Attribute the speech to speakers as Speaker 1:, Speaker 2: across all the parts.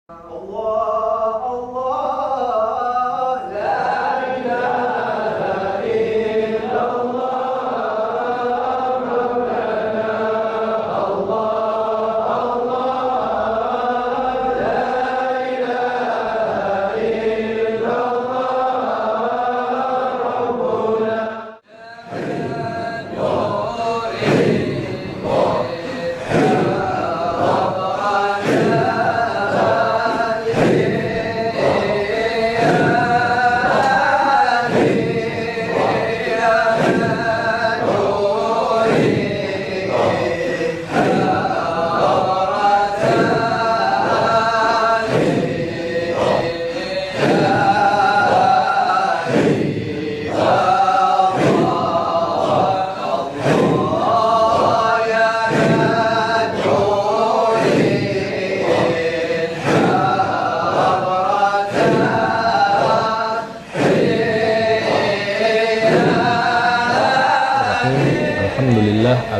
Speaker 1: Allah, Allah, la ilaha illallah, Maulana. Allah, Allah, la ilaha illallah, Rabbuna.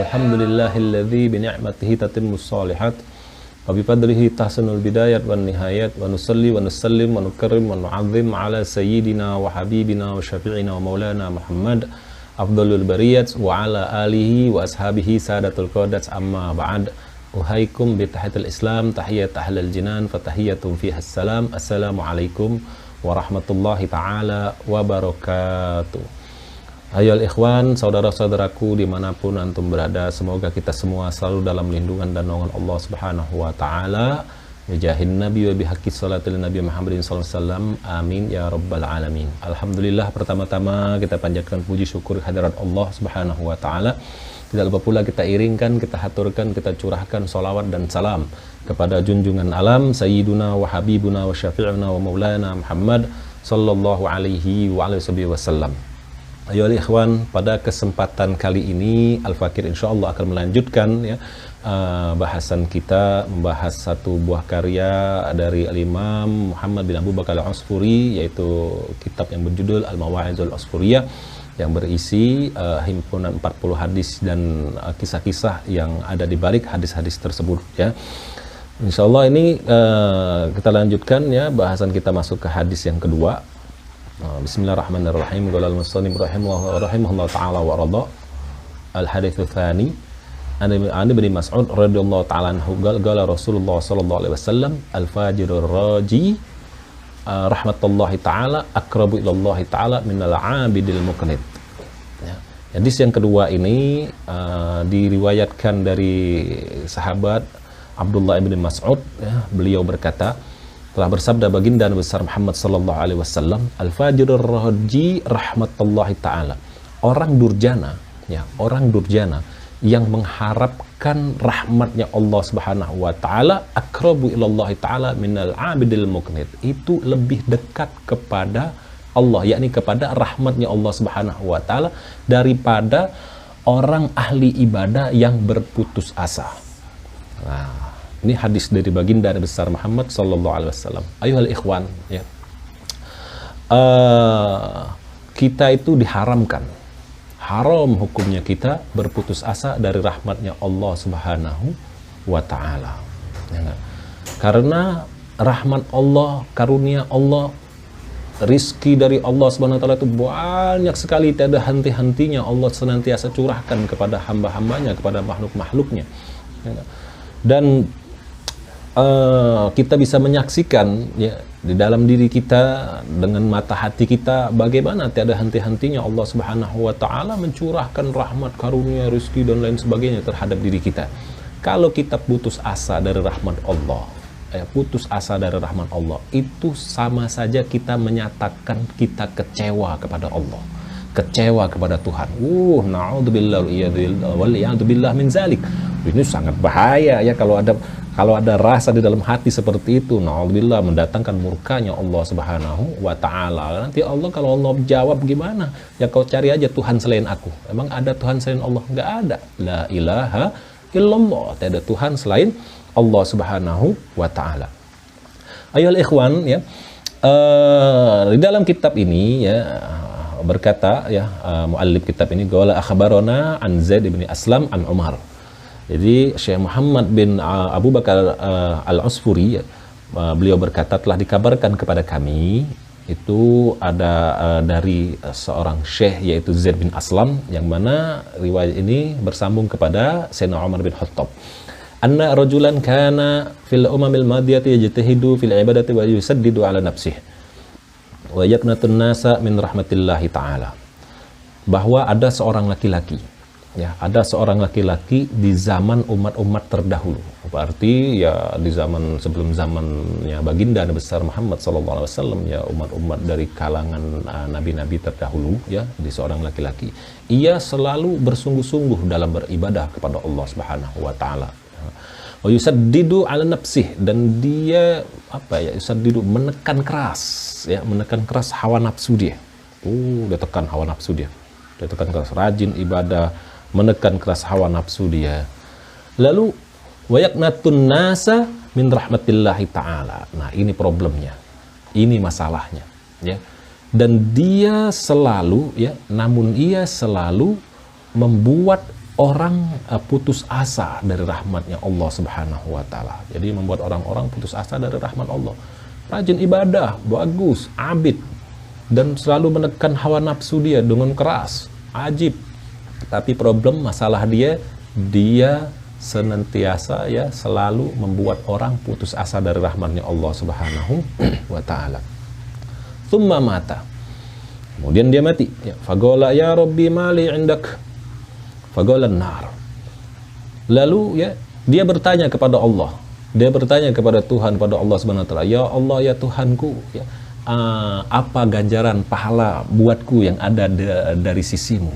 Speaker 2: Alhamdulillahilladzi bi ni'matihi tatimmus shalihat wa bi fadlihi tahsunul bidayat wan nihayat wa nusalli wa nusallim wa nukarrim wa nu'azzim ala sayyidina wa habibina wa syafi'ina wa maulana Muhammad afdalul bariyat wa ala alihi wa ashabihi sadatul qadat amma ba'd. Uhaikum bi tahiyatil Islam, tahiyat ahlal jinan, fatahiyatun fiha assalam. Assalamualaikum warahmatullahi taala wabarakatuh. Ayolah ikhwan, saudara-saudaraku dimanapun antum berada, semoga kita semua selalu dalam lindungan dan naungan Allah Subhanahu wa Ta'ala. Bijahin Nabi wa bihaqqi salatil Nabi Muhammadin sallallahu alaihi wasallam. Amin ya rabbal alamin. Alhamdulillah, pertama-tama kita panjatkan puji syukur hadirat Allah Subhanahu wa Ta'ala. Tidak lupa pula kita iringkan, kita haturkan, kita curahkan salawat dan salam kepada junjungan alam Sayyiduna wa Habibuna wa Syafi'una wa Maulana Muhammad sallallahu alaihi wa alihi wasallam. Ayo ikhwan, pada kesempatan kali ini Al-Fakir insyaallah akan melanjutkan bahasan kita, membahas satu buah karya dari Al-Imam Muhammad bin Abu Bakar Al-Usfuri, yaitu kitab yang berjudul Al-Mawa'izul Usfuriyah, yang berisi himpunan 40 hadis dan kisah-kisah yang ada di balik hadis-hadis tersebut ya. Insyaallah ini kita lanjutkan ya, bahasan kita masuk ke hadis yang kedua. Bismillahirrahmanirrahim. Qala al-musannif rahimahullah ta'ala wa radha. Al-hadits tsani an Ibnu Mas'ud radhiyallahu ta'ala anhu qala Rasulullah sallallahu alaihi wasallam al-fajirur raji rahmatullahi ta'ala aqrabu ila Allah ta'ala minal 'abidil muqnit. Ya. Hadis yang kedua ini diriwayatkan dari sahabat Abdullah bin Mas'ud ya, beliau berkata, telah bersabda baginda besar Muhammad sallallahu alaihi wasallam, al-fajirur raji rahmatullahi taala. Orang durjana ya, orang durjana yang mengharapkan rahmatnya Allah Subhanahu wa taala, aqrabu ilallahi taala minal 'abidil muqnit. Itu lebih dekat kepada Allah, yakni kepada rahmatnya Allah Subhanahu wa taala daripada orang ahli ibadah yang berputus asa. Nah, ini hadis dari baginda besar Muhammad sallallahu alaihi wasallam. Ayuhal ikhwan ya. Kita itu diharamkan. Haram hukumnya kita berputus asa dari rahmatnya Allah Subhanahu wa taala. Ya, karena rahmat Allah, karunia Allah, rizki dari Allah Subhanahu wa taala itu banyak sekali, tiada henti-hentinya Allah senantiasa curahkan kepada hamba-hambanya, kepada makhluk-makhluknya. Ya, dan kita bisa menyaksikan ya di dalam diri kita dengan mata hati kita bagaimana tiada henti-hentinya Allah Subhanahu wa taala mencurahkan rahmat, karunia, rezeki dan lain sebagainya terhadap diri kita. Kalau kita putus asa dari rahmat Allah, putus asa dari rahmat Allah, itu sama saja kita menyatakan kita kecewa kepada Allah, kecewa kepada Tuhan. Na'udzubillah wal iyadzubillah min zalik. Ini sangat bahaya ya kalau ada rasa di dalam hati seperti itu, na'udzubillah, mendatangkan murkanya Allah Subhanahu wa taala. Nanti Allah, kalau Allah jawab gimana? Ya kau cari aja Tuhan selain aku. Emang ada Tuhan selain Allah? Enggak ada. La ilaha illallah. Tidak ada Tuhan selain Allah Subhanahu wa taala. Ayolah ikhwan ya. Di dalam kitab ini ya berkata ya, muallif kitab ini, qala akhbarana an Zaid bin Aslam an Umar. Jadi Syekh Muhammad bin Abu Bakar Al-Usfuri Beliau berkata, telah dikabarkan kepada kami itu ada dari seorang syekh yaitu Zaid bin Aslam, yang mana riwayat ini bersambung kepada Sayyidina Umar bin Khattab. Anna rajulan kana fil umamil madiyati yajtahidu fil ibadati wa yusaddidu ala nafsihi wa yaqnatun nasa min rahmatillahi ta'ala. Bahwa ada seorang laki-laki, ya, ada seorang laki-laki di zaman umat-umat terdahulu. Berarti ya di zaman sebelum zamannya baginda Nabi besar Muhammad SAW, ya, umat-umat dari kalangan nabi-nabi terdahulu, ya, di seorang laki-laki. Ia selalu bersungguh-sungguh dalam beribadah kepada Allah Subhanahu wa taala. Wa yusaddidu ala nafsih, dan dia yusaddidu, menekan keras, ya, menekan keras hawa nafsu dia. Dia tekan hawa nafsu dia. Dia tekan keras, rajin ibadah, menekan keras hawa nafsu dia. Lalu wayaknatun nasa min rahmatillahi ta'ala. Nah, ini problemnya, ini masalahnya, ya. Dan dia selalu, ya, namun ia selalu membuat orang putus asa dari rahmatnya Allah Subhanahu wa ta'ala. Jadi membuat orang-orang putus asa dari rahmat Allah. Rajin ibadah, bagus, abid, dan selalu menekan hawa nafsu dia dengan keras, ajib. Tapi problem, masalah dia senantiasa, ya, selalu membuat orang putus asa dari rahmatnya Allah Subhanahu wa ta'ala. Thumma mata, kemudian dia mati, ya. Fagola ya Rabbi mali indak, fagola nar. Lalu, ya, dia bertanya kepada Allah, dia bertanya kepada Tuhan, pada Allah Subhanahu wa ta'ala, ya Allah, ya Tuhanku, ya, apa ganjaran pahala buatku yang ada dari sisimu?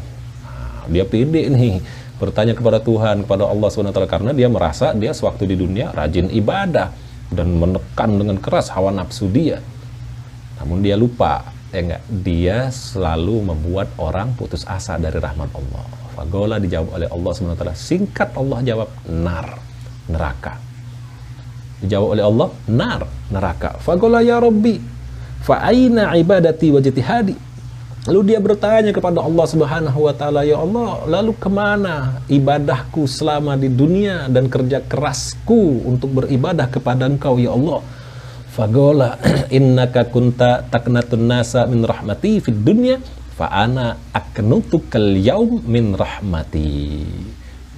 Speaker 2: Dia pede nih bertanya kepada Tuhan, kepada Allah SWT, karena dia merasa dia sewaktu di dunia rajin ibadah dan menekan dengan keras hawa nafsu dia. Namun dia lupa, ya enggak, dia selalu membuat orang putus asa dari rahmat Allah. Fagola dijawab oleh Allah SWT, singkat Allah jawab, nar, neraka. Dijawab oleh Allah, nar, neraka. Fagola ya Rabbi fa aina ibadati wa jitihadi. Lalu dia bertanya kepada Allah Subhanahu wa ta'ala, ya Allah, lalu kemana ibadahku selama di dunia dan kerja kerasku untuk beribadah kepada Engkau, ya Allah? Fagola innaka kunta taknatun nasa min rahmati fid dunya fa ana aknutukal yaum min rahmati.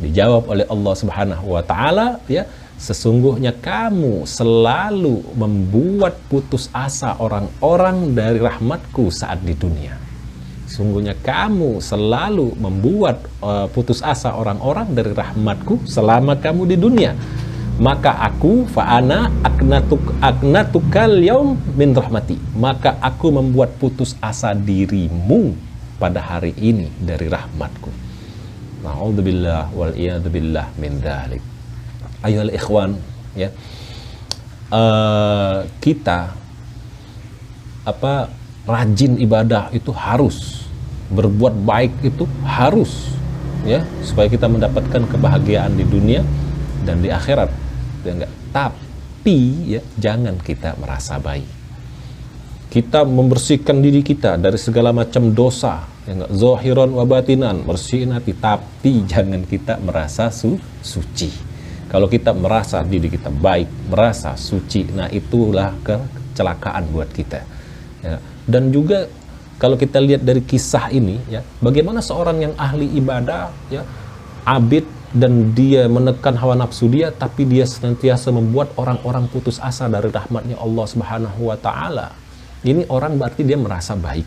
Speaker 2: Dijawab oleh Allah Subhanahu wa ta'ala, ya, sesungguhnya kamu selalu membuat putus asa orang-orang dari rahmatku saat di dunia. Sungguhnya kamu selalu membuat putus asa orang-orang dari rahmatku selama kamu di dunia. Maka aku fa'ana aknatukal yaum min rahmati. Maka aku membuat putus asa dirimu pada hari ini dari rahmatku. Na'udzubillah wal iyadzubillah min dzalik. Ayohal ikhwan, ya, kita rajin ibadah itu harus, berbuat baik itu harus, ya, supaya kita mendapatkan kebahagiaan di dunia dan di akhirat, ya enggak? Tapi, ya, jangan kita merasa baik. Kita membersihkan diri kita dari segala macam dosa, ya enggak? Zahiran wa batinan, bersihin hati, tapi jangan kita merasa suci. Kalau kita merasa diri kita baik, merasa suci, nah itulah kecelakaan buat kita, ya. Dan juga kalau kita lihat dari kisah ini, ya, bagaimana seorang yang ahli ibadah, ya, abid, dan dia menekan hawa nafsu dia, tapi dia senantiasa membuat orang-orang putus asa dari rahmatnya Allah Subhanahu wa ta'ala. Ini orang berarti dia merasa baik,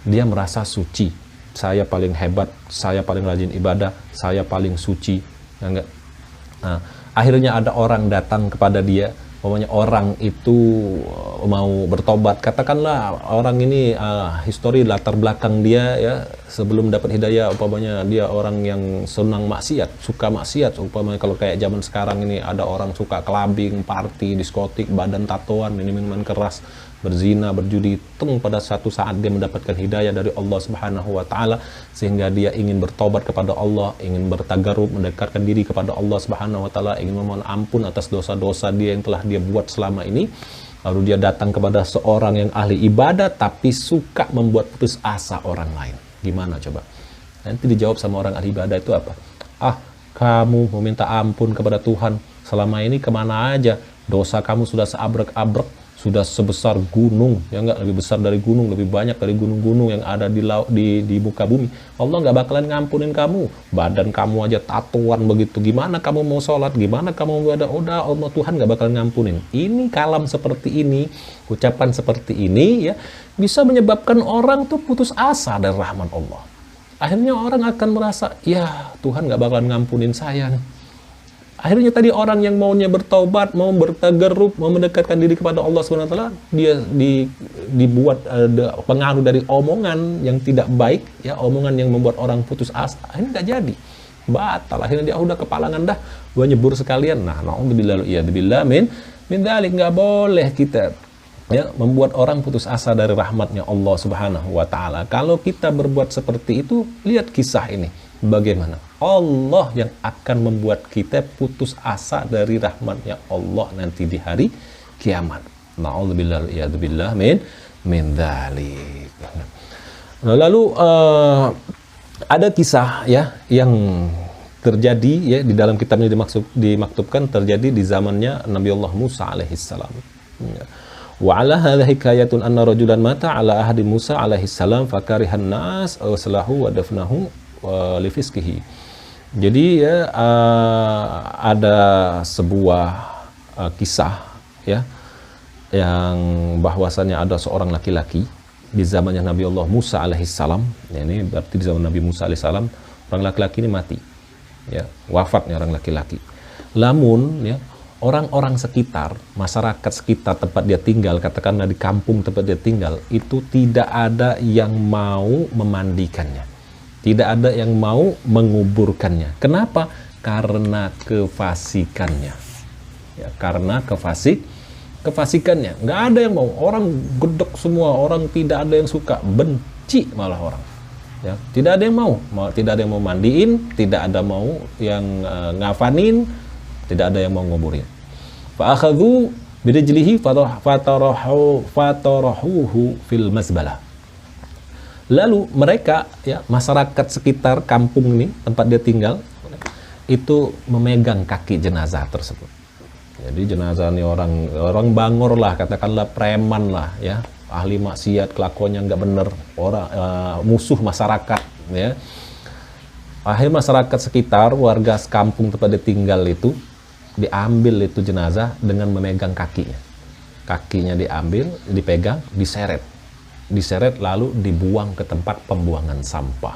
Speaker 2: dia merasa suci. Saya paling hebat, saya paling rajin ibadah, saya paling suci, ya enggak? Nah, akhirnya ada orang datang kepada dia, umpamanya orang itu mau bertobat, katakanlah orang ini histori latar belakang dia, ya, sebelum dapat hidayah, umpamanya dia orang yang senang maksiat, suka maksiat, umpamanya kalau kayak zaman sekarang ini ada orang suka clubbing, party, diskotik, badan tatoan, ini minuman keras, berzina, berjudi. Pada satu saat dia mendapatkan hidayah dari Allah Subhanahu wa ta'ala, sehingga dia ingin bertobat kepada Allah, ingin bertagarub, mendekatkan diri kepada Allah Subhanahu wa ta'ala, ingin memohon ampun atas dosa-dosa dia yang telah dia buat selama ini. Lalu dia datang kepada seorang yang ahli ibadah tapi suka membuat putus asa orang lain. Gimana coba? Nanti dijawab sama orang ahli ibadah itu apa? Kamu meminta ampun kepada Tuhan selama ini kemana aja? Dosa kamu sudah seabrek-abrek, sudah sebesar gunung, ya enggak, lebih besar dari gunung, lebih banyak dari gunung-gunung yang ada di laut, di muka bumi. Allah nggak bakalan ngampunin kamu. Badan kamu aja tatoan begitu, gimana kamu mau sholat, gimana kamu mau udah Allah, Tuhan nggak bakalan ngampunin. Ini kalam seperti ini, ucapan seperti ini ya bisa menyebabkan orang tuh putus asa dari rahmat Allah. Akhirnya orang akan merasa, ya Tuhan nggak bakalan ngampunin saya nih. Akhirnya tadi orang yang maunya bertaubat, mau bertagarrub, mau mendekatkan diri kepada Allah SWT, dia dibuat pengaruh dari omongan yang tidak baik, ya, omongan yang membuat orang putus asa. Akhirnya nggak jadi, batal. Akhirnya dia udah kepalangan dah, gua nyebur sekalian. Nah, na'udzubillah min dzalik. Nggak boleh kita ya membuat orang putus asa dari rahmatnya Allah Subhanahu wa taala. Kalau kita berbuat seperti itu, lihat kisah ini. Bagaimana Allah yang akan membuat kita putus asa dari rahmatnya Allah nanti di hari kiamat. Na'udzubillah min dzalik. Lalu ada kisah ya yang terjadi ya di dalam kitab ini dimaktubkan terjadi di zamannya Nabi Allah Musa alaihissalam. Wa ala hadza hikayatun anna rajulan mata ala ahdi Musa alaihissalam fakarihan nas waslahu wa dafnahu li fiskihi. Jadi ya ada sebuah kisah ya yang bahwasannya ada seorang laki-laki di zamannya Nabi Allah Musa alaihissalam. Ya, ini berarti di zaman Nabi Musa alaihissalam orang laki-laki ini mati. Ya, wafatnya orang laki-laki. Namun ya orang-orang sekitar, masyarakat sekitar tempat dia tinggal, katakanlah di kampung tempat dia tinggal, itu tidak ada yang mau memandikannya. Tidak ada yang mau menguburkannya. Kenapa? Karena kefasikannya. Ya, karena kefasikannya. Nggak ada yang mau. Orang gedek semua. Orang tidak ada yang suka. Benci malah orang. Ya, tidak ada yang mau. Tidak ada yang mau mandiin. Tidak ada mau yang ngafanin. Tidak ada yang mau nguburin. Fa'akhadhu birijlihi fatarahuhu fil mazbalah. Lalu mereka, ya, masyarakat sekitar kampung ini, tempat dia tinggal, itu memegang kaki jenazah tersebut. Jadi jenazah ini orang bangor lah, katakanlah preman lah, ya, ahli maksiat, kelakuannya nggak bener, orang musuh masyarakat, ya. Akhirnya masyarakat sekitar, warga kampung tempat dia tinggal itu, diambil itu jenazah dengan memegang kakinya. Kakinya diambil, dipegang, diseret lalu dibuang ke tempat pembuangan sampah.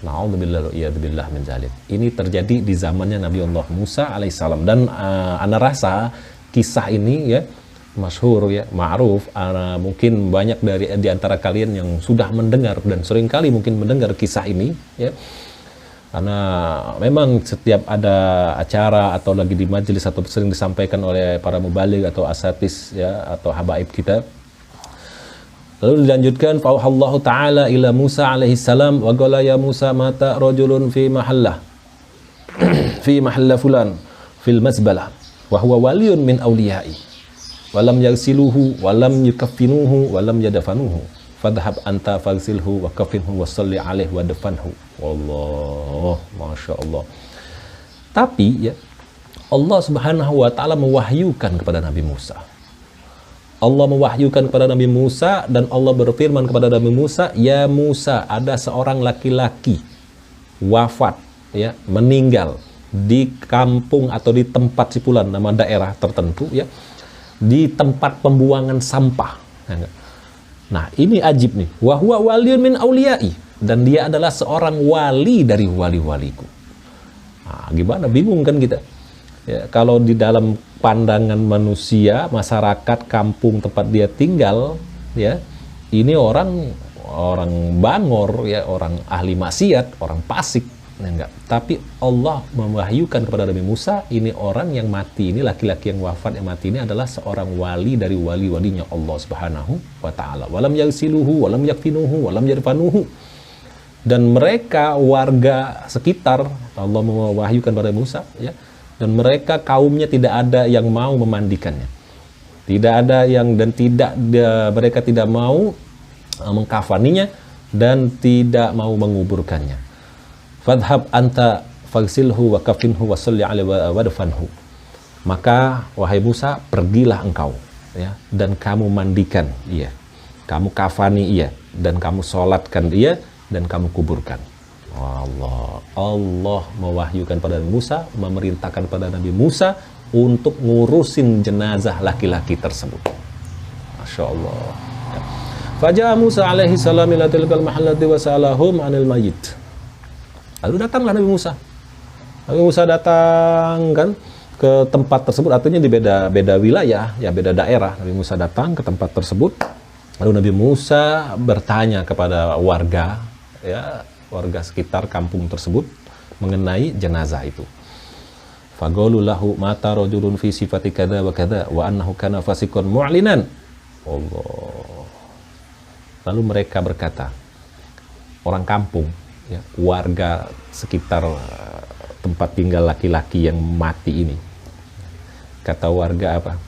Speaker 2: Na'udzubillah min dzalik. Ini terjadi di zamannya Nabi Allah Musa alaihissalam, dan ana rasa kisah ini ya masyhur ya, ma'ruf. Mungkin banyak di antara kalian yang sudah mendengar dan seringkali mungkin mendengar kisah ini ya. Karena memang setiap ada acara atau lagi di majelis atau sering disampaikan oleh para mubaligh atau asatis ya atau habaib kita. Lalu dilanjutkan, fa'auhallahu ta'ala ila Musa alaihi salam wa qala ya Musa mata rajulun fi mahalla fi mahalla fulan fil mazbalah wa huwa waliyun min awliyai wa lam yaghsiluhu wa lam yukaffinuhu wa lam yadfanuhu fadhhab anta faghsilhu wa kaffinhu wa shalli alaihi wa dafanhu. Wallah, masya Allah. Tapi ya Allah Subhanahu wa taala mewahyukan kepada Nabi Musa. Allah mewahyukan kepada Nabi Musa dan Allah berfirman kepada Nabi Musa, "Ya Musa, ada seorang laki-laki wafat ya, meninggal di kampung atau di tempat sipulan nama daerah tertentu ya, di tempat pembuangan sampah." Nah, ini ajib nih. Wa huwa waliyun min auliyai, dan dia adalah seorang wali dari wali-waliku. Nah, gimana? Bingung kan kita? Ya, kalau di dalam pandangan manusia, masyarakat kampung tempat dia tinggal, ya, ini orang bangor, ya, orang ahli maksiat, orang fasik, enggak. Tapi Allah mewahyukan kepada Nabi Musa, ini orang yang mati ini, laki-laki yang wafat yang mati ini adalah seorang wali dari wali-walinya Allah Subhanahu wa taala. Walam yaghsiluhu, walam yakfinuhu, walam yadfanuhu. Dan mereka warga sekitar, Allah mewahyukan kepada Musa, ya. Dan mereka kaumnya tidak ada yang mau memandikannya, tidak ada yang mereka tidak mau mengkafaninya dan tidak mau menguburkannya. Fadhhab anta faghsilhu wa kafinhu wa shalli alaihi wa dafanhu. Maka wahai Musa, pergilah engkau, ya, dan kamu mandikan ia, kamu kafani ia, dan kamu sholatkan ia, dan kamu kuburkan. Allah mewahyukan pada Musa, memerintahkan pada Nabi Musa untuk ngurusin jenazah laki-laki tersebut. Masya Allah. Faja'a Musa alaihi salam ila tilkal mahallati wa sa'alahum 'anil mayyit. Lalu datanglah Nabi Musa. Nabi Musa datang kan ke tempat tersebut, artinya di beda wilayah, ya beda daerah. Nabi Musa datang ke tempat tersebut. Lalu Nabi Musa bertanya kepada warga, ya, warga sekitar kampung tersebut mengenai jenazah itu. Faqalu lahu mata rajulun fi sifati kadza wa kadza wa annahu kana fasiqan mu'linan. Allah. Lalu mereka berkata, orang kampung, ya, warga sekitar tempat tinggal laki-laki yang mati ini. Kata warga apa?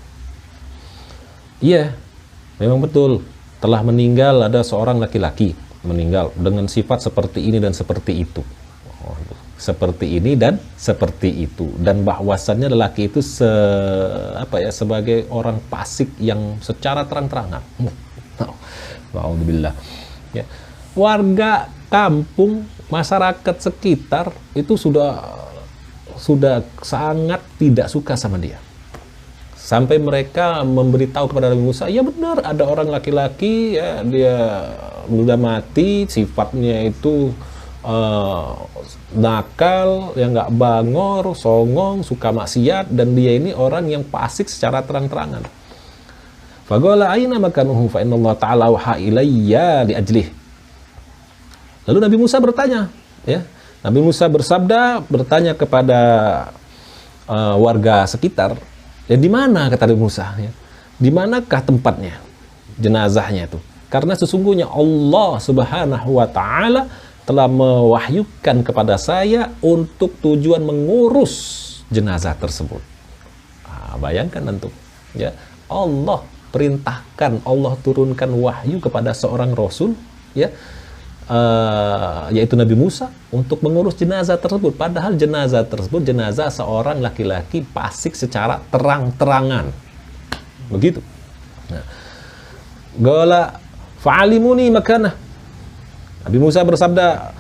Speaker 2: Iya, memang betul, telah meninggal ada seorang laki-laki meninggal dengan sifat seperti ini dan seperti itu. Seperti ini dan seperti itu, dan bahwasannya lelaki itu sebagai orang fasik yang secara terang-terangan. Alhamdulillah. Ya. Warga kampung, masyarakat sekitar itu sudah sangat tidak suka sama dia. Sampai mereka memberitahu kepada Nabi Musa, ya benar, ada orang laki-laki, ya, dia sudah mati, sifatnya itu nakal, yang nggak bangor, songong, suka maksiat, dan dia ini orang yang fasik secara terang-terangan. Faqala aina makanuhu fa innallaha ta'ala waha ilayya li ajlih. Lalu Nabi Musa bertanya, ya. Nabi Musa bertanya kepada warga sekitar, ya di mana, kata Nabi Musa, ya. Di manakah tempatnya jenazahnya itu? Karena sesungguhnya Allah Subhanahu wa taala telah mewahyukan kepada saya untuk tujuan mengurus jenazah tersebut. Bayangkan tentu, ya, Allah perintahkan, Allah turunkan wahyu kepada seorang rasul, ya, yaitu Nabi Musa, untuk mengurus jenazah tersebut. Padahal jenazah tersebut jenazah seorang laki-laki fasik secara terang-terangan. Begitu. Nah, Qala fa'alimuni makanah. Nabi Musa bersabda,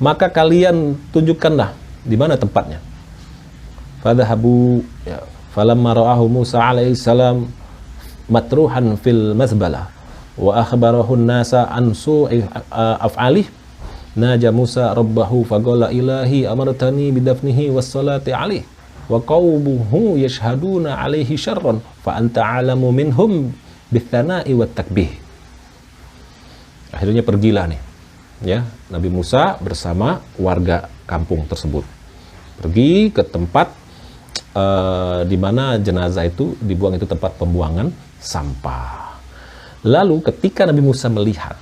Speaker 2: maka kalian tunjukkanlah di mana tempatnya. Fadhahabu, ya, falamma ra'ahu Musa alaihi salam matruhan fil mazbalah wa akhbarahu an-nasa an su'i af'alih naja Musa rabbahu faqala ilahi amartani bidafnihi was-salati alaihi wa qaumuhu yashhaduna alaihi syarran fa anta alamu minhum bitsana'i wat takbih. Akhirnya pergilah nih, ya, Nabi Musa bersama warga kampung tersebut pergi ke tempat di mana jenazah itu dibuang, itu tempat pembuangan sampah. Lalu ketika Nabi Musa melihat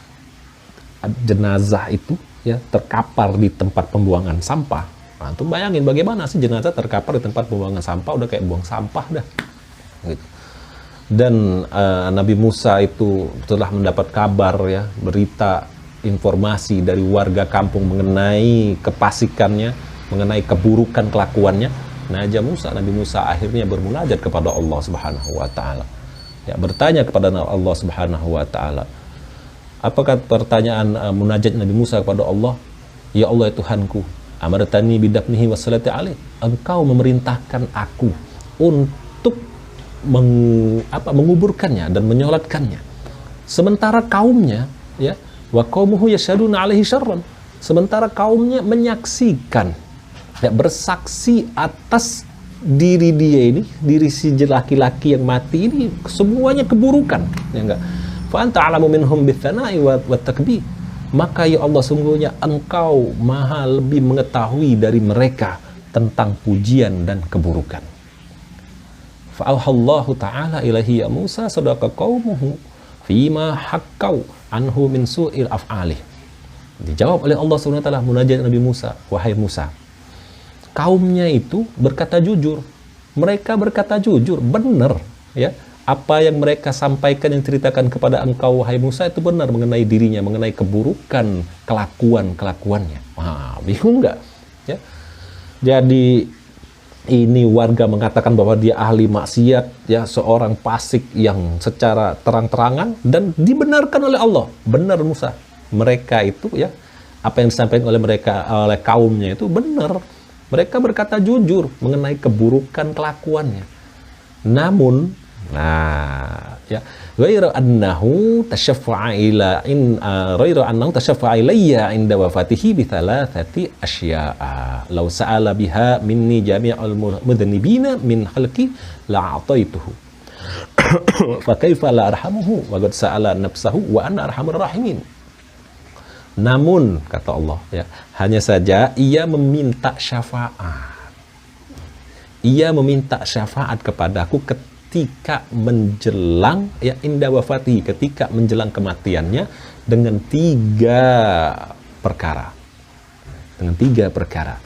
Speaker 2: jenazah itu, ya, terkapar di tempat pembuangan sampah, nah, tuh bayangin bagaimana sih jenazah terkapar di tempat pembuangan sampah, udah kayak buang sampah dah, gitu. Dan Nabi Musa itu telah mendapat kabar, ya, berita, informasi dari warga kampung mengenai kefasikannya, mengenai keburukan kelakuannya. Nabi Musa akhirnya bermunajat kepada Allah Subhanahu wa taala. Ya, bertanya kepada Allah Subhanahu wa taala. Apakah pertanyaan munajat Nabi Musa kepada Allah? Ya Allah, ya Tuhanku, amartani bidafnihi wassalati alaih. Engkau memerintahkan aku untuk menguburkannya dan menyolatkannya. Sementara kaumnya, ya, wa qaumuhu yashhaduna alaihi syarran. Sementara kaumnya menyaksikan, ya, bersaksi atas diri dia ini, diri si laki-laki yang mati ini, semuanya keburukan, ya enggak? Fa anta alamu minhum bitsana'i wa takbir. Maka ya Allah, sungguhnya engkau maha lebih mengetahui dari mereka tentang pujian dan keburukan. Fa auhallahu ta'ala ilahi ya Musa sadaqa qaumuhu fima haqqau anhu min su'il af'alih. Dijawab oleh Allah SWT munajat Nabi Musa, wahai Musa, kaumnya itu berkata jujur. Mereka berkata jujur, benar, ya. Apa yang mereka sampaikan, yang ceritakan kepada engkau wahai Musa, itu benar mengenai dirinya, mengenai keburukan kelakuannya. Wah, bingung nggak? Ya. Jadi ini warga mengatakan bahwa dia ahli maksiat, ya, seorang fasik yang secara terang-terangan, dan dibenarkan oleh Allah. Benar Musa. Mereka itu, ya, apa yang disampaikan oleh mereka, oleh kaumnya itu benar. Mereka berkata jujur mengenai keburukan kelakuannya. Namun, ya, ghairu annahu tashaffa'a ilayya inda wafatihi bi thalathati asya'a law sa'ala biha minni jami'al mudhnibina min khalqi la'ataituhu fa kaifa la arhamuhu wa qad sa'ala nafsahu wa ana arhamur rahimin. Namun, kata Allah, ya, hanya saja ia meminta syafaat. Ia meminta syafaat kepadaku ketika menjelang, ya, inda wafati, ketika menjelang kematiannya, dengan 3 perkara. Dengan 3 perkara.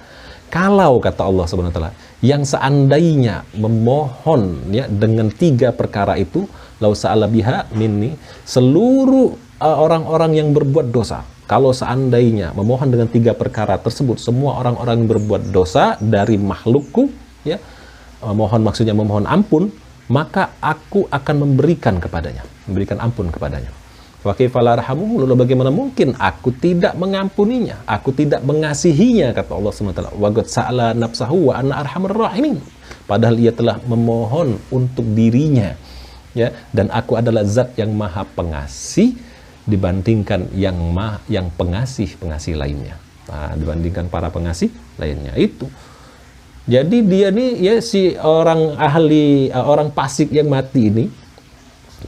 Speaker 2: Kalau, kata Allah Subhanahu wa taala, yang seandainya memohon, ya, dengan 3 perkara itu, lau sa'ala biha minni, seluruh orang-orang yang berbuat dosa, kalau seandainya memohon dengan 3 perkara tersebut, semua orang-orang yang berbuat dosa dari makhlukku, ya, mohon maksudnya memohon ampun, maka aku akan memberikan kepadanya, memberikan ampun kepadanya. Wa kaifa la arhamuhu, lalu bagaimana mungkin aku tidak mengampuninya, aku tidak mengasihinya, kata Allah SWT. Wa qad sa'ala nafsahu wa ana arhamur rahimin. Padahal ia telah memohon untuk dirinya, ya, dan aku adalah zat yang maha pengasih dibandingkan yang pengasih lainnya. Nah, dibandingkan para pengasih lainnya itu. Jadi dia nih, ya, si orang orang fasik yang mati ini,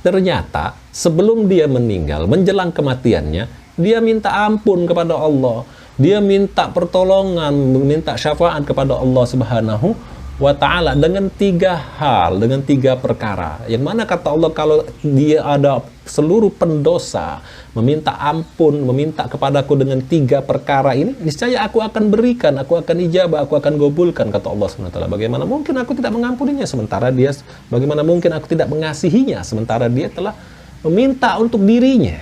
Speaker 2: ternyata sebelum dia meninggal, menjelang kematiannya, dia minta ampun kepada Allah. Dia minta pertolongan, minta syafaat kepada Allah Subhanahu wa ta'ala dengan 3 hal, dengan 3 perkara. Yang mana kata Allah, kalau dia ada seluruh pendosa meminta ampun, meminta kepadaku dengan 3 perkara ini, niscaya aku akan berikan, aku akan ijabah, aku akan gobulkan, kata Allah SWT. Bagaimana mungkin aku tidak mengampuninya sementara dia, bagaimana mungkin aku tidak mengasihinya sementara dia telah meminta untuk dirinya.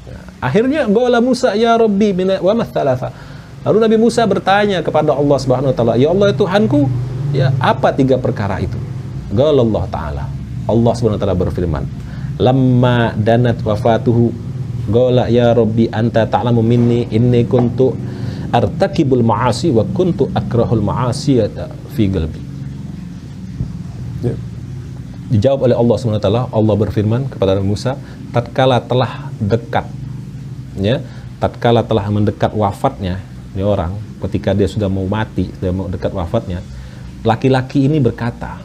Speaker 2: Nah, akhirnya qala Musa ya Rabbi wa mathalatha. Lalu Nabi Musa bertanya kepada Allah Subhanahu wa taala, ya Allah Tuhanku, ya, apa 3 perkara itu? Qala Allah Ta'ala, Allah Subhanahu wa taala berfirman, lamma danat wafatuhu qala ya Rabbi anta ta'lamu minni inni kuntu artakibul ma'asi wa kuntu akrahul ma'asiyata fi qalbi. Ya. Dijawab oleh Allah Subhanahu wa taala, Allah berfirman kepada Musa, tatkala telah dekat, ya, tatkala telah mendekat wafatnya ini orang, ketika dia sudah mau mati, dia mau dekat wafatnya, laki-laki ini berkata,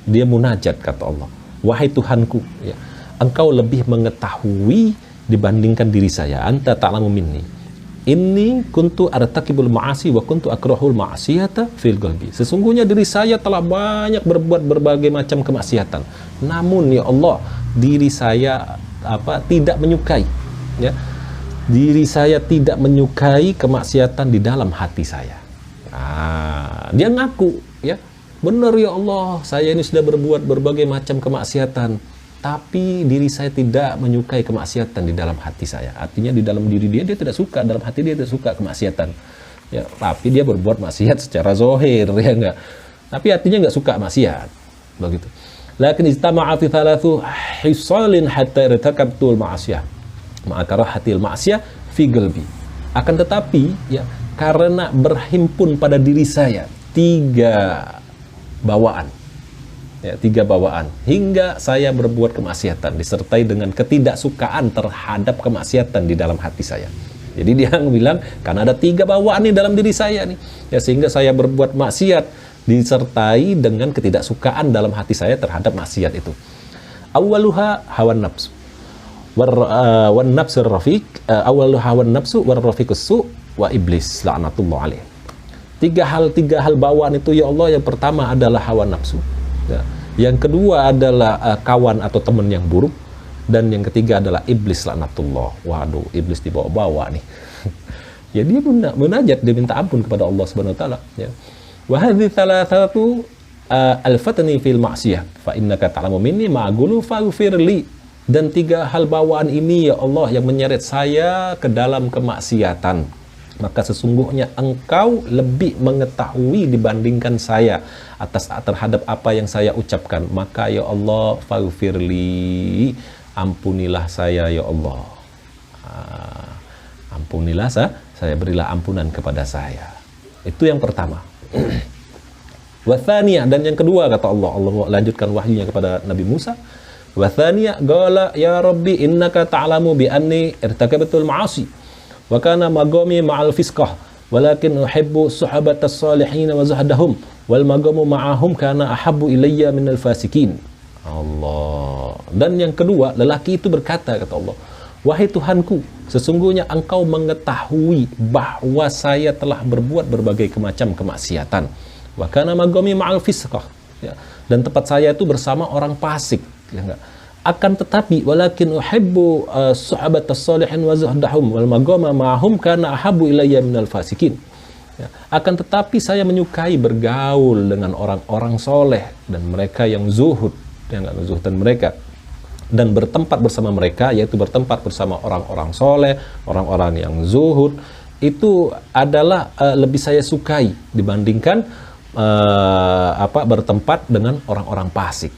Speaker 2: dia munajat, kata Allah, wahai Tuhanku, ya, engkau lebih mengetahui dibandingkan diri saya, anta ta'lamu minni inni kuntu artakibul ma'asi wa kuntu akrahul ma'asiyata fil qalbi. Sesungguhnya diri saya telah banyak berbuat berbagai macam kemaksiatan, namun ya Allah, diri saya tidak menyukai, ya, diri saya tidak menyukai kemaksiatan di dalam hati saya. Nah, dia ngaku, ya, benar ya Allah, saya ini sudah berbuat berbagai macam kemaksiatan, tapi diri saya tidak menyukai kemaksiatan di dalam hati saya. Artinya di dalam diri dia tidak suka, dalam hati dia tidak suka kemaksiatan, ya, tapi dia berbuat maksiat secara zahir, ya enggak, tapi hatinya enggak suka maksiat, begitu. Lakin istama'a fi thalathu hisalin hatta irtakabtul ma'asiyah ma'akarahatil ma'asiyah fi qalbi. Akan tetapi, ya, karena berhimpun pada diri saya 3 bawaan, ya, 3 bawaan, hingga saya berbuat kemaksiatan disertai dengan ketidaksukaan terhadap kemaksiatan di dalam hati saya. Jadi dia bilang, karena ada 3 bawaan nih dalam diri saya nih, ya, sehingga saya berbuat maksiat disertai dengan ketidaksukaan dalam hati saya terhadap maksiat itu. Awaluha hawan nafsu wan nafsur rafiq, awaluha hawan nafsu war rafiqus su wa iblis la'natullah alaih. 3 hal bawaan itu ya Allah. Yang pertama adalah hawa nafsu, ya. Yang kedua adalah kawan atau teman yang buruk, dan yang ketiga adalah iblis laknatullah. Waduh, iblis dibawa-bawa nih. Ya, dia munajat, dia minta ampun kepada Allah Subhanahu wa taala, ya. Wa hadhihi thalathatu alfatni fil ma'siyah fa innaka ta'lamu minni ma'qulu faghfirli. Dan 3 hal bawaan ini ya Allah yang menyeret saya ke dalam kemaksiatan. maka sesungguhnya engkau lebih mengetahui dibandingkan saya terhadap apa yang saya ucapkan. Maka ya Allah, faghfirli, ampunilah saya ya Allah. Ampunilah saya, berilah ampunan kepada saya. Itu yang pertama. Wathaniyah, dan yang kedua kata Allah lanjutkan wahyunya kepada Nabi Musa. Wathaniyah qala ya rabbi innaka ta'lamu bi anni irtakabatul ma'asi wa kana maqami ma'al fisqah walakin uhibbu suhabatas salihin wa zahdahum wal maqamu ma'ahum kana ahabbu ilayya minal fasikin. Allah. Dan yang kedua, lelaki itu berkata, kata Allah, wahai Tuhanku, sesungguhnya engkau mengetahui bahwa saya telah berbuat berbagai macam kemaksiatan. Wa kana maqami ma'al fisqah, ya. Dan tempat saya itu bersama orang fasik, ya enggak. Akan tetapi walakin uhibbu suhabatas salihin wa zahdahum wal maqama ma'ahum kana ahabbu ilayya minal fasikin. Ya. Akan tetapi saya menyukai bergaul dengan orang-orang soleh dan mereka yang zuhud, yang enggak zuhudan mereka, dan bertempat bersama mereka, yaitu bertempat bersama orang-orang soleh, orang-orang yang zuhud, itu adalah lebih saya sukai dibandingkan bertempat dengan orang-orang fasik.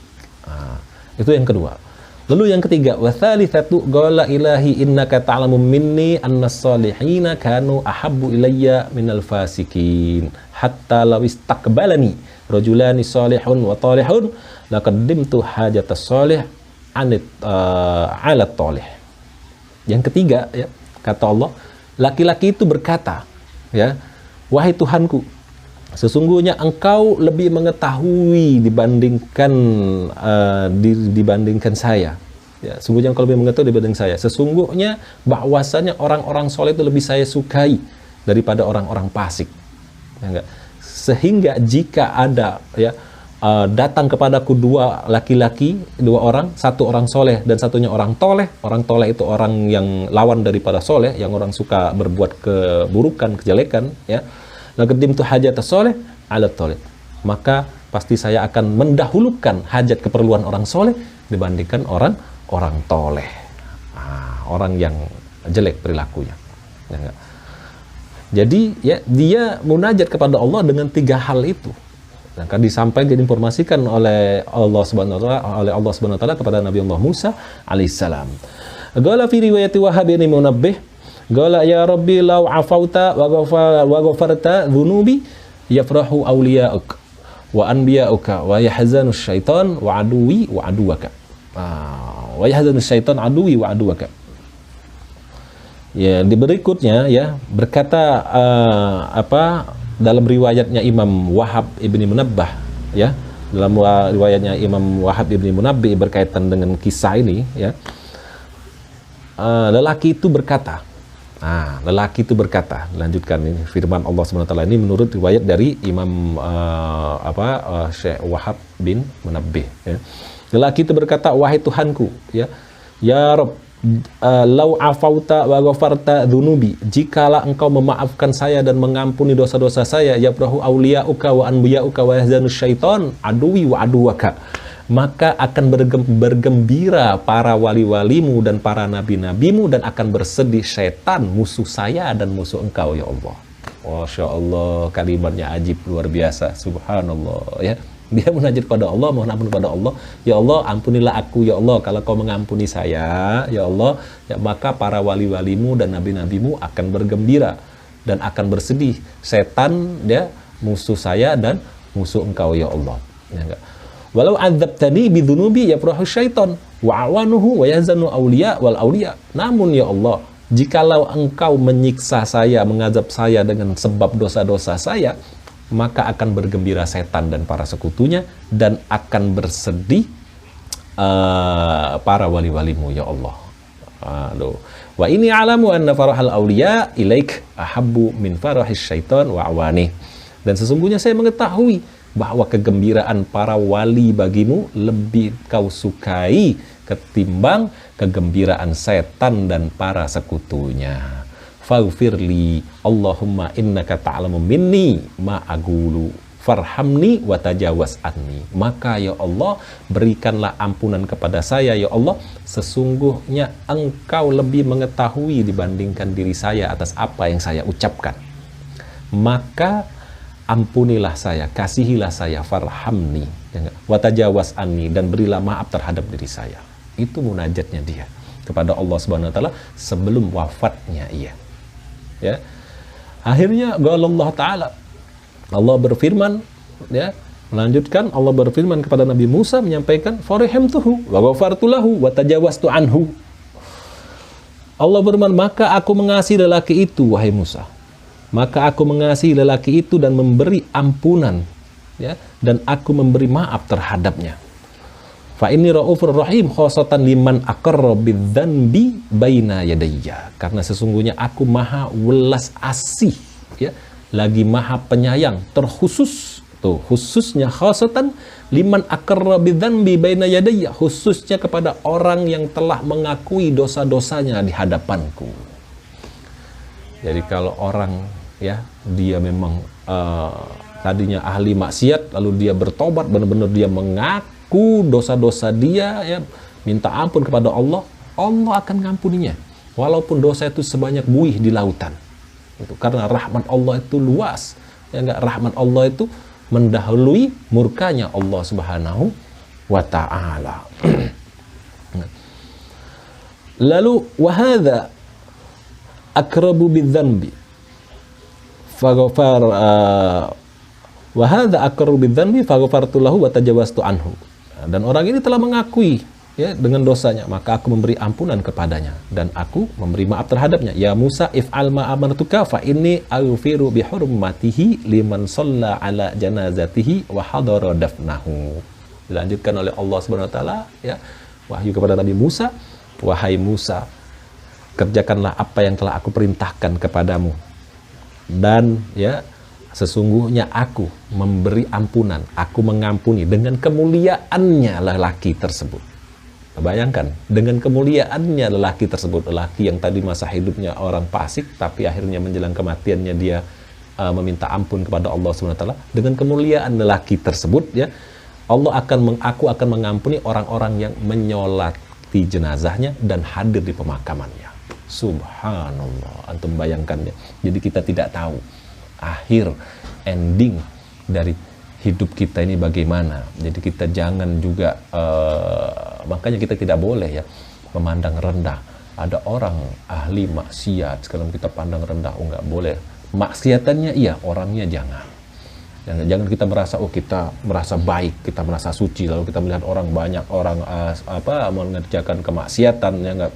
Speaker 2: Itu yang kedua. Lalu yang ketiga, wa thalithatu qala ilahi innaka ta'lamu minni anna salihina kanu ahabbu ilayya minal fasikin hatta law istaqbalani rajulani salihun wa talihun laqaddimtu hajatas salih ala talih. Yang ketiga, ya, kata Allah, laki-laki itu berkata, ya, wahai Tuhanku, sesungguhnya engkau lebih mengetahui dibandingkan saya. Ya, sesungguhnya engkau lebih mengetahui dibanding saya. Sesungguhnya bahwasanya orang-orang soleh itu lebih saya sukai daripada orang-orang fasik. Ya, enggak? Sehingga jika ada, ya, datang kepadaku dua laki-laki, dua orang, satu orang soleh dan satunya orang toleh. Orang toleh itu orang yang lawan daripada soleh, yang orang suka berbuat keburukan, kejelekan, ya. Laqaddimtu hajatas soleh ala toleh. Maka pasti saya akan mendahulukan hajat keperluan orang soleh dibandingkan orang toleh, orang yang jelek perilakunya. Ya, enggak? Jadi, ya, dia munajat kepada Allah dengan tiga hal itu. Dan akan disampaikan, diinformasikan oleh Allah Subhanahu wa taala kepada Nabi Allah Musa alaihissalam. Qala fi riwayati Wahab bin Munabbih, qala ya rabbi law afauta wa ghafarta dhunubi yafrahu awliya'uk wa anbiya'uka wa yahzanu syaitan wa aduwi wa aduwaka. Wa yahzanu syaitan aduwi wa aduwaka. Ya, di berikutnya, ya, berkata dalam riwayatnya Imam Wahab ibni Munabbah, ya, dalam riwayatnya Imam Wahab ibni Munabbih berkaitan dengan kisah ini, ya, lelaki itu berkata, lanjutkan ini firman Allah SWT ini menurut riwayat dari Imam Syekh Wahab bin Munabbih, ya. Lelaki itu berkata, wahai Tuhanku, ya, ya Rabb, lau afauta wa ghafarta dhunubi, jikalau engkau memaafkan saya dan mengampuni dosa-dosa saya, yabrahu awliya'uka wa anbiya'uka wa yahzanu syaitan aduwi wa aduwaka, maka akan bergembira para wali-walimu dan para nabi-nabimu, dan akan bersedih syaitan, musuh saya dan musuh engkau, ya Allah. Masya Allah, kalimatnya ajib, luar biasa, subhanallah, ya. Dia munajat pada Allah, mohon ampun pada Allah, ya Allah, ampunilah aku, ya Allah. Kalau kau mengampuni saya, ya Allah, ya, maka para wali-walimu dan nabi-nabimu akan bergembira dan akan bersedih setan, ya, musuh saya dan musuh engkau, ya Allah. Ya, enggak. Walau adzabtani bidzunubi yafrahu syaitan wa awanuhu wa yahzanu awliya wal awliya. Namun ya Allah, jikalau engkau menyiksa saya, mengazab saya dengan sebab dosa-dosa saya, maka akan bergembira setan dan para sekutunya, dan akan bersedih para wali-walimu, ya Allah. Wa ini alamu anna farahal awliya ilaik ahabbu min farahis syaitan wa awani. Dan sesungguhnya saya mengetahui bahwa kegembiraan para wali bagimu lebih kau sukai ketimbang kegembiraan setan dan para sekutunya. Faghfirli Allahumma innaka ta'lamu minni ma agulu farhamni wa tajawaz anni. Maka ya Allah, berikanlah ampunan kepada saya ya Allah, sesungguhnya Engkau lebih mengetahui dibandingkan diri saya atas apa yang saya ucapkan. Maka ampunilah saya, kasihilah saya, farhamni wa tajawaz anni, dan berilah maaf terhadap diri saya. Itu munajatnya dia kepada Allah Subhanahu wa taala sebelum wafatnya ia. Ya. Akhirnya Allah taala, Allah berfirman, ya, melanjutkan, Allah berfirman kepada Nabi Musa menyampaikan farihimtuhu wa ghafartu lahu wa tajawaztu anhu. Allah berfirman, maka aku mengasihi lelaki itu wahai Musa. Maka aku mengasihi lelaki itu dan memberi ampunan, ya, dan aku memberi maaf terhadapnya. Fa inni raufur rahim khosatan liman aqarra bidzanbi baina yadayya. Karena sesungguhnya aku maha welas asih, ya, lagi maha penyayang, terkhusus tuh, khususnya khosatan liman aqarra bidzanbi baina yadayya, khususnya kepada orang yang telah mengakui dosa-dosanya di hadapanku. Jadi kalau orang, ya, dia memang tadinya ahli maksiat, lalu dia bertobat, benar-benar dia mengaku dosa-dosa dia, ya, minta ampun kepada Allah, Allah akan ngampuninya walaupun dosa itu sebanyak buih di lautan. Itu karena rahmat Allah itu luas, ya enggak, rahmat Allah itu mendahului murkanya Allah Subhanahu wa taala. Lalu wahadza akrabu bidzanbi faghfar wahadza akrabu bidzanbi faghfartu lahu wa tajawaztu anhu. Dan orang ini telah mengakui, ya, dengan dosanya, maka aku memberi ampunan kepadanya dan aku memberi maaf terhadapnya. Ya Musa, if'al ma amartuka fa inni aghfiru bi hurmatihi liman shalla ala janazatihi wa hadara dafnahu. Dilanjutkan oleh Allah Subhanahu wa taala, ya, wahyu kepada Nabi Musa, wahai Musa, kerjakanlah apa yang telah aku perintahkan kepadamu, dan, ya, sesungguhnya aku memberi ampunan, aku mengampuni dengan kemuliaannya lelaki tersebut. Bayangkan, dengan kemuliaannya lelaki tersebut, lelaki yang tadi masa hidupnya orang fasik, tapi akhirnya menjelang kematiannya dia meminta ampun kepada Allah SWT. Dengan kemuliaan lelaki tersebut, ya, aku akan mengampuni orang-orang yang menyolati jenazahnya dan hadir di pemakamannya. Subhanallah, antum bayangkan, ya. Jadi kita tidak tahu akhir ending dari hidup kita ini bagaimana. Jadi kita jangan juga makanya kita tidak boleh, ya, memandang rendah. Ada orang ahli maksiat sekarang kita pandang rendah, oh nggak boleh. Maksiatannya iya, orangnya jangan. Jangan kita merasa, oh kita merasa baik, kita merasa suci, lalu kita melihat orang banyak orang mengerjakan kemaksiatan, ya nggak,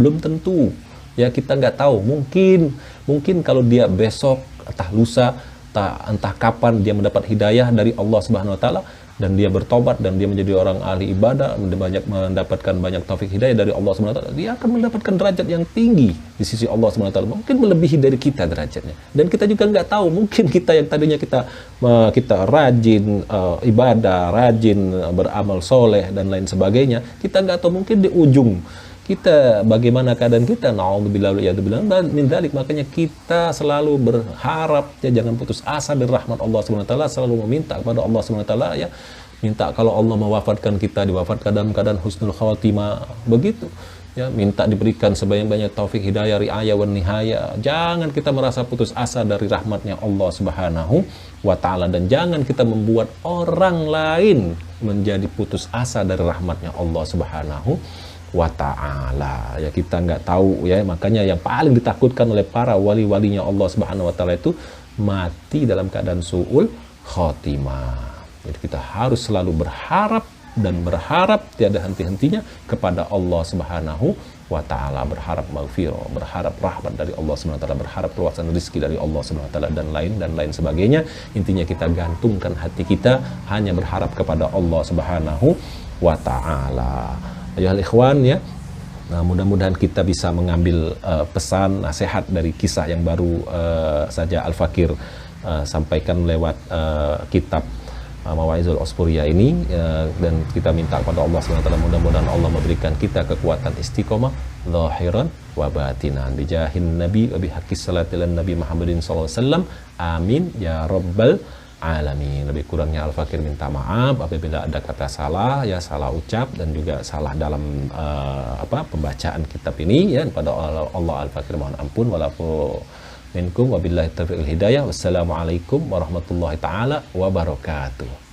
Speaker 2: belum tentu, ya, kita nggak tahu. Mungkin kalau dia besok, entah lusa, entah kapan dia mendapat hidayah dari Allah Subhanahu wa taala dan dia bertobat dan dia menjadi orang ahli ibadah, mendapatkan banyak taufik hidayah dari Allah Subhanahu wa taala, dia akan mendapatkan derajat yang tinggi di sisi Allah Subhanahu wa taala, mungkin melebihi dari kita derajatnya. Dan kita juga nggak tahu, mungkin kita yang tadinya kita rajin ibadah, rajin beramal soleh dan lain sebagainya, kita nggak tahu, mungkin di ujung kita bagaimana keadaan kita, na'udzubillah min dzalik. Makanya kita selalu berharap, ya, jangan putus asa dari rahmat Allah Subhanahu wa taala, selalu meminta kepada Allah Subhanahu wa taala, ya, minta kalau Allah mewafatkan kita, diwafatkan dalam keadaan husnul khatimah, begitu, ya, minta diberikan sebanyak-banyak taufik hidayah, riayah wan nihayah. Jangan kita merasa putus asa dari rahmatnya Allah Subhanahu wa taala, dan jangan kita membuat orang lain menjadi putus asa dari rahmatnya Allah Subhanahu wa ta'ala. Ya, kita nggak tahu, ya, makanya yang paling ditakutkan oleh para wali-walinya Allah Subhanahu wa ta'ala itu mati dalam keadaan su'ul khotimah. Jadi kita harus selalu berharap dan berharap tiada henti-hentinya kepada Allah Subhanahu wa ta'ala, berharap maghfirah, berharap rahmat dari Allah Subhanahu wa ta'ala, berharap luasan rezeki dari Allah Subhanahu wa ta'ala, dan lain sebagainya. Intinya kita gantungkan hati kita hanya berharap kepada Allah Subhanahu wa ta'ala. Ayuhal ikhwan, ya, nah, mudah-mudahan kita bisa mengambil pesan nasihat dari kisah yang baru saja Al-Fakir sampaikan lewat kitab Mawaizul Usfuriyah ini, dan kita minta kepada Allah SWT, mudah-mudahan Allah memberikan kita kekuatan istiqomah zahiran wa batinan bijahin nabi wa bihaqqis salati lan nabi Muhammadin sallallahu alaihi wasallam. Amin ya rabbal alamin. Lebih kurangnya Al-Fakir minta maaf apabila ada kata salah, ya salah ucap dan juga salah dalam pembacaan kitab ini ya. Pada Allah Al-Fakir mohon ampun. Walafu minkum wabillahi taufiq wal hidayah. Wassalamualaikum warahmatullahi taala wabarakatuh.